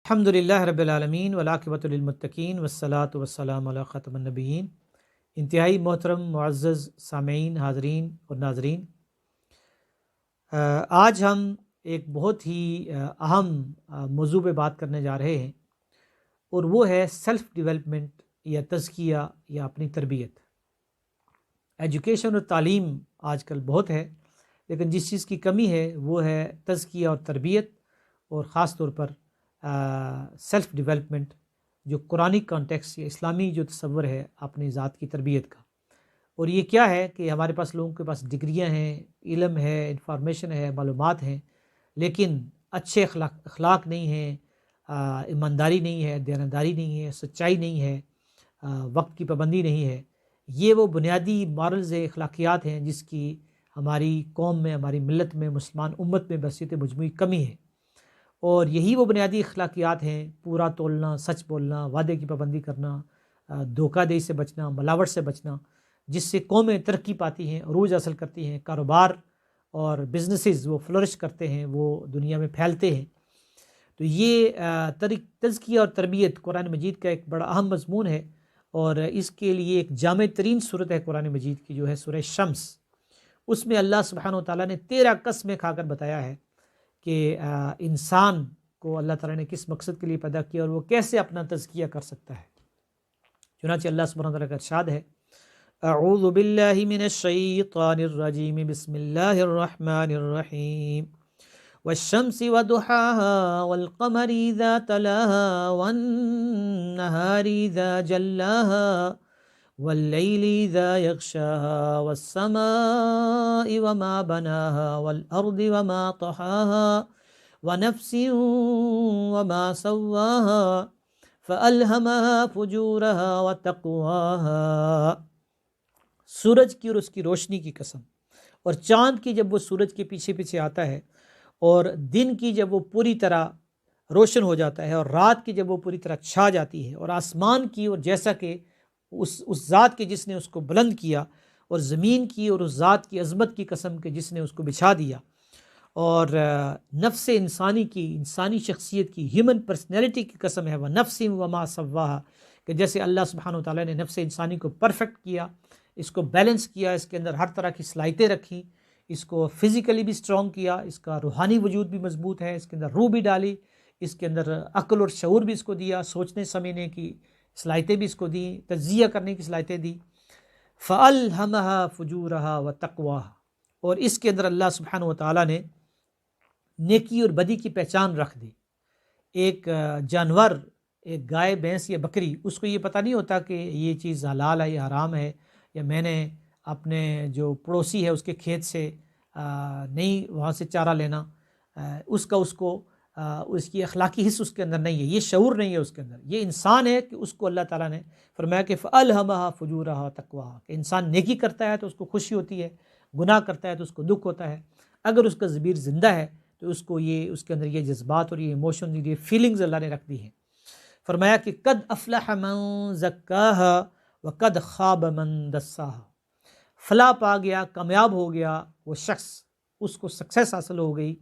الحمدللہ رب العالمین والعاقبۃ للمتقین والصلاۃ والسلام علی خاتم النبیین۔ انتہائی محترم معزز سامعین، حاضرین اور ناظرین، آج ہم ایک بہت ہی اہم موضوع پہ بات کرنے جا رہے ہیں، اور وہ ہے سیلف ڈیولپمنٹ یا تزکیہ یا اپنی تربیت۔ ایجوکیشن اور تعلیم آج کل بہت ہے، لیکن جس چیز کی کمی ہے وہ ہے تزکیہ اور تربیت، اور خاص طور پر سیلف ڈیولپمنٹ، جو قرآنی کانٹیکس یا اسلامی جو تصور ہے اپنی ذات کی تربیت کا۔ اور یہ کیا ہے کہ ہمارے پاس لوگوں کے پاس ڈگریاں ہیں، علم ہے، انفارمیشن ہے، معلومات ہیں، لیکن اچھے اخلاق نہیں ہیں، ایمانداری نہیں ہے، دیانتداری نہیں ہے، سچائی نہیں ہے، وقت کی پابندی نہیں ہے۔ یہ وہ بنیادی مارلز اخلاقیات ہیں جس کی ہماری قوم میں، ہماری ملت میں، مسلمان امت میں بحثیت مجموعی کمی ہے۔ اور یہی وہ بنیادی اخلاقیات ہیں: پورا تولنا، سچ بولنا، وعدے کی پابندی کرنا، دھوکہ دہی سے بچنا، ملاوٹ سے بچنا، جس سے قومیں ترقی پاتی ہیں، عروج حاصل کرتی ہیں، کاروبار اور بزنسز وہ فلورش کرتے ہیں، وہ دنیا میں پھیلتے ہیں۔ تو یہ تزکیہ اور تربیت قرآن مجید کا ایک بڑا اہم مضمون ہے، اور اس کے لیے ایک جامع ترین صورت ہے قرآن مجید کی، جو ہے سورہ شمس۔ اس میں اللہ سبحانہ و تعالیٰ نے 13 قسمیں کھا کر بتایا ہے کہ انسان کو اللہ تعالیٰ نے کس مقصد کے لیے پیدا کیا اور وہ کیسے اپنا تزکیہ کر سکتا ہے۔ چنانچہ اللہ سبحانہ وتعالیٰ کا ارشاد ہے: اعوذ باللہ من الشیطان الرجیم، بسم اللہ الرحمن الرحیم، والشمس وضحاها والقمر اذا تلاها والنہار اذا جلاها واللیل اذا یغشاها والسماء وما بناها والارض وما طحاها ونفس وما سواها فألہمها فجورها وتقواها۔ سورج کی اور اس کی روشنی کی قسم، اور چاند کی جب وہ سورج کے پیچھے پیچھے آتا ہے، اور دن کی جب وہ پوری طرح روشن ہو جاتا ہے، اور رات کی جب وہ پوری طرح چھا جاتی ہے، اور آسمان کی، اور جیسا کہ اس ذات کے جس نے اس کو بلند کیا، اور زمین کی اور اس ذات کی عظمت کی قسم کے جس نے اس کو بچھا دیا، اور نفس انسانی کی، انسانی شخصیت کی، ہیومن پرسنالٹی کی قسم ہے، وہ نفس وما سواہا، کہ جیسے اللہ سبحانہ وتعالیٰ نے نفس انسانی کو پرفیکٹ کیا، اس کو بیلنس کیا، اس کے اندر ہر طرح کی صلاحیتیں رکھی، اس کو فزیکلی بھی سٹرونگ کیا، اس کا روحانی وجود بھی مضبوط ہے، اس کے اندر روح بھی ڈالی، اس کے اندر عقل اور شعور بھی اس کو دیا، سوچنے سمجھنے کی صلاحیتیں بھی اس کو دیں، تجزیہ کرنے کی صلاحیتیں دی۔ فَأَلْهَمَهَا فُجُورَهَا وَتَقْوَاهَا، اور اس کے اندر اللہ سبحانہ وتعالیٰ نے نیکی اور بدی کی پہچان رکھ دی۔ ایک جانور، ایک گائے، بھینس یا بکری، اس کو یہ پتہ نہیں ہوتا کہ یہ چیز حلال ہے یا حرام ہے، یا میں نے اپنے جو پڑوسی ہے اس کے کھیت سے نہیں وہاں سے چارہ لینا، اس کی اخلاقی حص اس کے اندر نہیں ہے، یہ شعور نہیں ہے اس کے اندر۔ یہ انسان ہے کہ اس کو اللہ تعالیٰ نے فرمایا کہ فَأَلْهَمَهَا فُجُورَهَا وَتَقْوَاهَا، کہ انسان نیکی کرتا ہے تو اس کو خوشی ہوتی ہے، گناہ کرتا ہے تو اس کو دکھ ہوتا ہے۔ اگر اس کا ضمیر زندہ ہے تو اس کے اندر یہ جذبات اور یہ ایموشن، یہ فیلنگز اللہ نے رکھ دی ہیں۔ فرمایا کہ قد افلح من زکاها وقد خاب من دساها، فلاح پا گیا، کامیاب ہو گیا وہ شخص، اس کو سکسیس حاصل ہو گئی،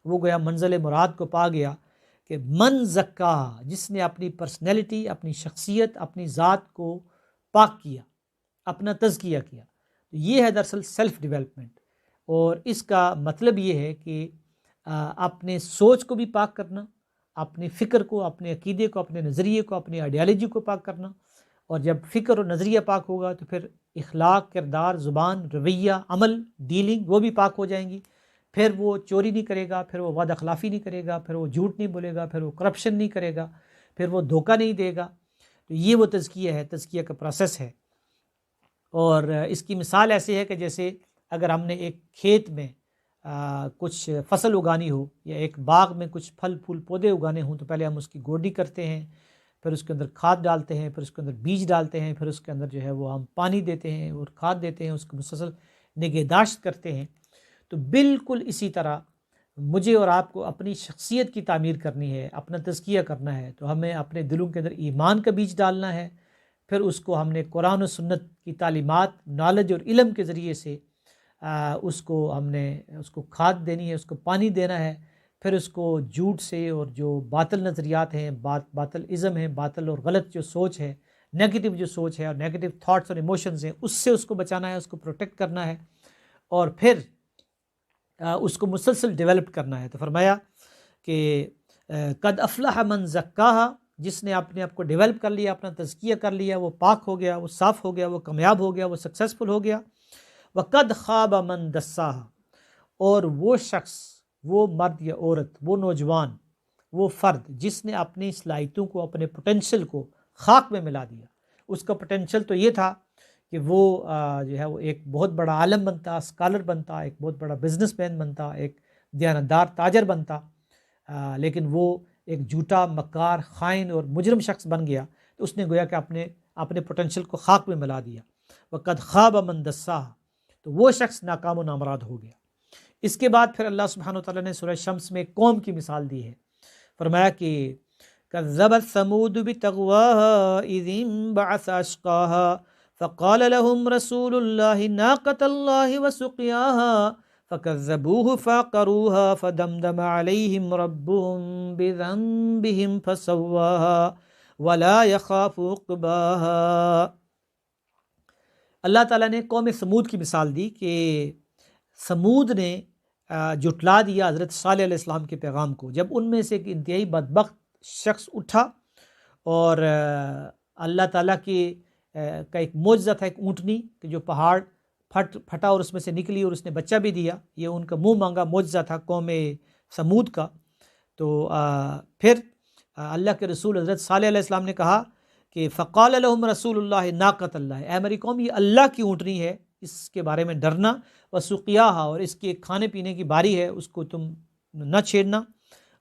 وہ گیا منزل مراد کو پا گیا، کہ من زکاها، جس نے اپنی پرسنالٹی، اپنی شخصیت، اپنی ذات کو پاک کیا، اپنا تزکیہ کیا۔ تو یہ ہے دراصل سیلف ڈیولپمنٹ، اور اس کا مطلب یہ ہے کہ اپنے سوچ کو بھی پاک کرنا، اپنے فکر کو، اپنے عقیدے کو، اپنے نظریے کو، اپنی آئیڈیالوجی کو پاک کرنا، اور جب فکر اور نظریہ پاک ہوگا تو پھر اخلاق، کردار، زبان، رویہ، عمل، ڈیلنگ وہ بھی پاک ہو جائیں گی۔ پھر وہ چوری نہیں کرے گا، پھر وہ وعدہ خلافی نہیں کرے گا، پھر وہ جھوٹ نہیں بولے گا، پھر وہ کرپشن نہیں کرے گا، پھر وہ دھوکہ نہیں دے گا۔ تو یہ وہ تزکیہ ہے، تزکیہ کا پروسیس ہے۔ اور اس کی مثال ایسے ہے کہ جیسے اگر ہم نے ایک کھیت میں کچھ فصل اگانی ہو، یا ایک باغ میں کچھ پھل پھول پودے اگانے ہوں، تو پہلے ہم اس کی گوڈی کرتے ہیں، پھر اس کے اندر کھاد ڈالتے ہیں، پھر اس کے اندر بیج ڈالتے ہیں، پھر اس کے اندر جو ہے وہ ہم پانی دیتے ہیں اور کھاد دیتے ہیں، اس کو مسلسل نگہداشت کرتے ہیں۔ تو بالکل اسی طرح مجھے اور آپ کو اپنی شخصیت کی تعمیر کرنی ہے، اپنا تزکیہ کرنا ہے، تو ہمیں اپنے دلوں کے اندر ایمان کا بیج ڈالنا ہے، پھر اس کو ہم نے قرآن و سنت کی تعلیمات، نالج اور علم کے ذریعے سے اس کو ہم نے اس کو کھاد دینی ہے، اس کو پانی دینا ہے، پھر اس کو جھوٹ سے اور جو باطل نظریات ہیں، باطل ازم ہے، باطل اور غلط جو سوچ ہے، نیگیٹو جو سوچ ہے اور نیگیٹو تھاٹس اور ایموشنز ہیں، اس سے اس کو بچانا ہے، اس کو پروٹیکٹ کرنا ہے، اور پھر اس کو مسلسل ڈیولپ کرنا ہے۔ تو فرمایا کہ قد افلح من زکاہا، جس نے اپنے آپ کو ڈیولپ کر لیا، اپنا تزکیہ کر لیا، وہ پاک ہو گیا، وہ صاف ہو گیا، وہ کامیاب ہو گیا، وہ سکسیسفل ہو گیا۔ وقد خواب من دساہا، اور وہ شخص، وہ مرد یا عورت، وہ نوجوان، وہ فرد جس نے اپنی صلاحیتوں کو، اپنے پوٹینشل کو خاک میں ملا دیا۔ اس کا پوٹینشل تو یہ تھا کہ وہ جو ہے وہ ایک بہت بڑا عالم بنتا، اسکالر بنتا، ایک بہت بڑا بزنس مین بنتا، ایک دیانتدار تاجر بنتا، لیکن وہ ایک جھوٹا، مکار، خائن اور مجرم شخص بن گیا۔ تو اس نے گویا کہ اپنے پوٹینشل کو خاک میں ملا دیا۔ وقد خواب من دساہا، تو وہ شخص ناکام و نامراد ہو گیا۔ اس کے بعد پھر اللہ سبحانہ وتعالیٰ نے سورہ شمس میں قوم کی مثال دی ہے۔ فرمایا کہ کذبت ثمود بطغواها اذ انبعث اشقاها فقال لهم رسول الله ناقة الله وسقياها فكذبوه فعقروها فدمدم عليهم ربهم بذنبهم فسواها ولا يخاف عقباها۔ اللہ تعالیٰ نے قوم سمود کی مثال دی کہ سمود نے جھٹلا دیا حضرت صالح علیہ السلام کے پیغام کو، جب ان میں سے ایک انتہائی بدبخت شخص اٹھا اور اللہ تعالیٰ کا ایک معجزہ تھا، ایک اونٹنی کہ جو پہاڑ پھٹا اور اس میں سے نکلی اور اس نے بچہ بھی دیا۔ یہ ان کا منہ مانگا معجزہ تھا قوم سمود کا۔ تو پھر اللہ کے رسول حضرت صالح علیہ السلام نے کہا کہ فقال لهم رسول اللہ ناقۃ اللہ، اے میری قوم، یہ اللہ کی اونٹنی ہے، اس کے بارے میں ڈرنا، وسقیاہا، اور اس کے کھانے پینے کی باری ہے، اس کو تم نہ چھیڑنا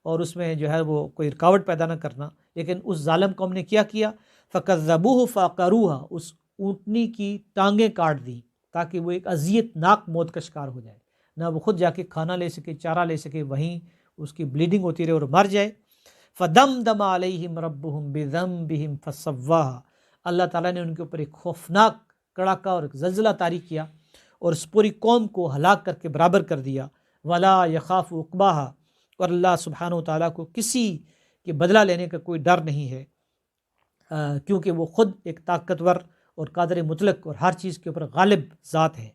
اور اس میں جو ہے وہ کوئی رکاوٹ پیدا نہ کرنا۔ لیکن اس ظالم قوم نے کیا کیا؟ فکذبوہ فعقروہا، اس اونٹنی کی ٹانگیں کاٹ دی تاکہ وہ ایک اذیت ناک موت کا شکار ہو جائے، نہ وہ خود جا کے کھانا لے سکے، چارہ لے سکے، وہیں اس کی بلیڈنگ ہوتی رہے اور مر جائے۔ فدمدم علیہم ربہم بذنبہم فسواہا، اللہ تعالیٰ نے ان کے اوپر ایک خوفناک کڑاکا اور ایک زلزلہ طاری کیا اور اس پوری قوم کو ہلاک کر کے برابر کر دیا۔ ولا یخاف عقباہا، اور اللہ سبحانہ و تعالیٰ کو کسی کے بدلہ لینے کا کوئی ڈر نہیں ہے، کیونکہ وہ خود ایک طاقتور اور قادر مطلق اور ہر چیز کے اوپر غالب ذات ہے۔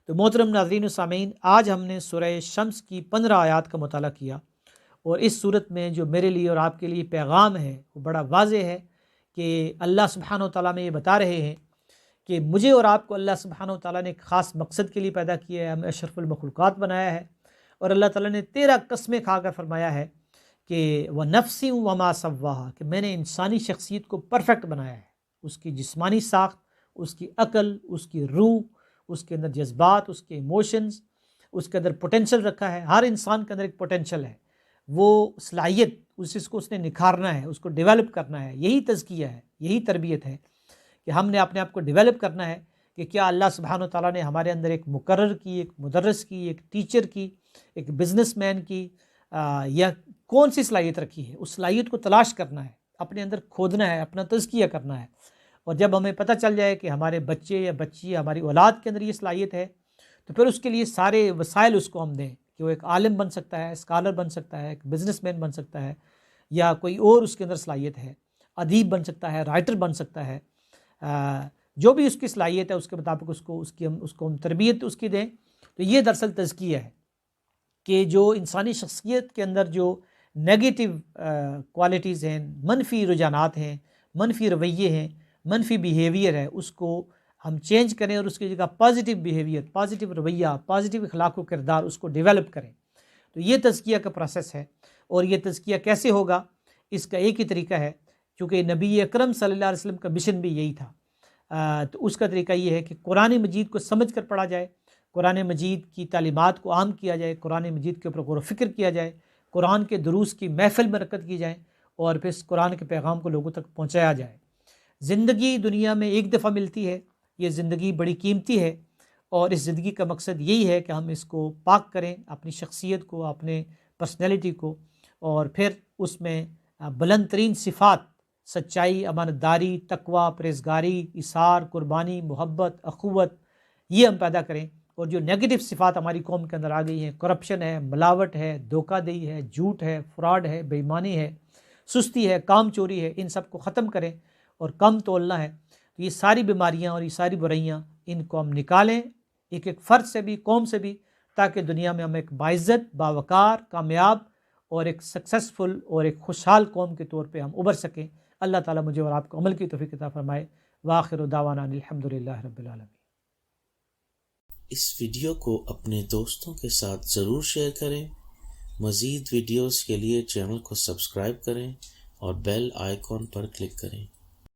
تو محترم ناظرین و سامعین، آج ہم نے سورہ شمس کی 15 آیات کا مطالعہ کیا، اور اس صورت میں جو میرے لیے اور آپ کے لیے پیغام ہے وہ بڑا واضح ہے کہ اللہ سبحانہ و تعالیٰ میں یہ بتا رہے ہیں کہ مجھے اور آپ کو اللہ سبحانہ و تعالیٰ نے ایک خاص مقصد کے لیے پیدا کیا ہے، ہمیں اشرف المخلوقات بنایا ہے، اور اللہ تعالیٰ نے 13 قسمیں کھا کر فرمایا ہے کہ وَنَفْسٍ وَمَا سَوَّاهَا، کہ میں نے انسانی شخصیت کو پرفیکٹ بنایا ہے، اس کی جسمانی ساخت، اس کی عقل، اس کی روح، اس کے اندر جذبات، اس کے ایموشنز، اس کے اندر پوٹینشل رکھا ہے۔ ہر انسان کے اندر ایک پوٹینشل ہے، وہ صلاحیت اس کو اس نے نکھارنا ہے، اس کو ڈیولپ کرنا ہے۔ یہی تزکیہ ہے، یہی تربیت ہے کہ ہم نے اپنے آپ کو ڈیولپ کرنا ہے کہ کیا اللہ سبحانہ و تعالیٰ نے ہمارے اندر ایک مقرر کی، ایک مدرس کی، ایک ٹیچر کی، ایک بزنس مین کی، یا کون سی صلاحیت رکھی ہے۔ اس صلاحیت کو تلاش کرنا ہے، اپنے اندر کھودنا ہے، اپنا تزکیہ کرنا ہے، اور جب ہمیں پتہ چل جائے کہ ہمارے بچے یا بچی، ہماری اولاد کے اندر یہ صلاحیت ہے، تو پھر اس کے لیے سارے وسائل اس کو ہم دیں کہ وہ ایک عالم بن سکتا ہے، اسکالر بن سکتا ہے، ایک بزنس مین بن سکتا ہے، یا کوئی اور اس کے اندر صلاحیت ہے، ادیب بن سکتا ہے، رائٹر بن سکتا ہے، جو بھی اس کی صلاحیت ہے اس کے مطابق اس کو ہم تربیت اس کی دیں۔ تو یہ دراصل تزکیہ ہے کہ جو انسانی شخصیت کے اندر جو نیگیٹو کوالٹیز ہیں، منفی رجحانات ہیں، منفی رویے ہیں، منفی بیہیویئر ہے، اس کو ہم چینج کریں اور اس کی جگہ پازیٹیو بیہیویئر، پازیٹیو رویہ، پازیٹیو اخلاق و کردار اس کو ڈیولپ کریں۔ تو یہ تزکیہ کا پروسیس ہے، اور یہ تزکیہ کیسے ہوگا؟ اس کا ایک ہی طریقہ ہے، چونکہ نبی اکرم صلی اللہ علیہ وسلم کا مشن بھی یہی تھا۔ تو اس کا طریقہ یہ ہے کہ قرآن مجید کو سمجھ کر پڑھا جائے، قرآن مجید کی تعلیمات کو عام کیا جائے، قرآن مجید کے اوپر غور و فکر کیا جائے، قرآن کے دروس کی محفل میں رکعت کی جائے، اور پھر اس قرآن کے پیغام کو لوگوں تک پہنچایا جائے۔ زندگی دنیا میں ایک دفعہ ملتی ہے، یہ زندگی بڑی قیمتی ہے، اور اس زندگی کا مقصد یہی ہے کہ ہم اس کو پاک کریں، اپنی شخصیت کو، اپنے پرسنالٹی کو، اور پھر اس میں بلند ترین صفات، سچائی، امانت داری، تقوی، پرہیزگاری، ایثار، قربانی، محبت، اخوت، یہ ہم پیدا کریں، اور جو نیگیٹو صفات ہماری قوم کے اندر آ گئی ہیں، کرپشن ہے، ملاوٹ ہے، دھوکہ دہی ہے، جھوٹ ہے، فراڈ ہے، بے ایمانی ہے، سستی ہے، کام چوری ہے، ان سب کو ختم کریں اور کم تولنا ہے. تو یہ ساری بیماریاں اور یہ ساری برائیاں ان کو ہم نکالیں، ایک ایک فرد سے بھی، قوم سے بھی، تاکہ دنیا میں ہم ایک باعزت، باوقار، کامیاب اور ایک سکسیسفل اور ایک خوشحال قوم کے طور پہ ہم ابھر سکیں. اللہ تعالیٰ مجھے اور آپ کو عمل کی توفیق عطا فرمائے. وآخر دعوانا الحمدللہ رب العالمین. اس ویڈیو کو اپنے دوستوں کے ساتھ ضرور شیئر کریں. مزید ویڈیوز کے لیے چینل کو سبسکرائب کریں اور بیل آئیکن پر کلک کریں.